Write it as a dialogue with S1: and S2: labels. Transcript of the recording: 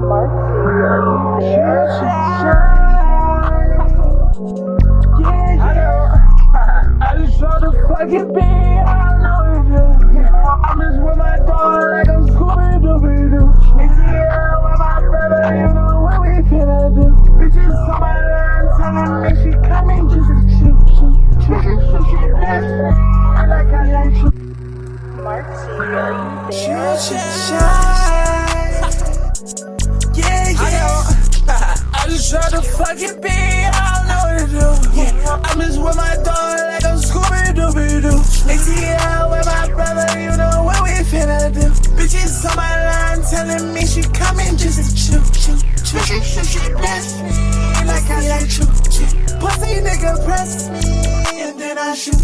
S1: I just saw the fucking beat, I don't know what to do. I'm just with my dog like I'm Scooby-Dooby-Doo. ATL with my brother, you know what we finna do. Bitches on my line telling me she coming just to shoot. She bless me like I like you. I just saw the fucking beat, I don't know what to do. I'm just with my dog like I'm Scooby-Dooby-Doo. ATL with my brother, you know what we finna do. Bitches on my line telling me she coming just to shoot. She bless me like I like you. Pussy nigga press me and then I shoot.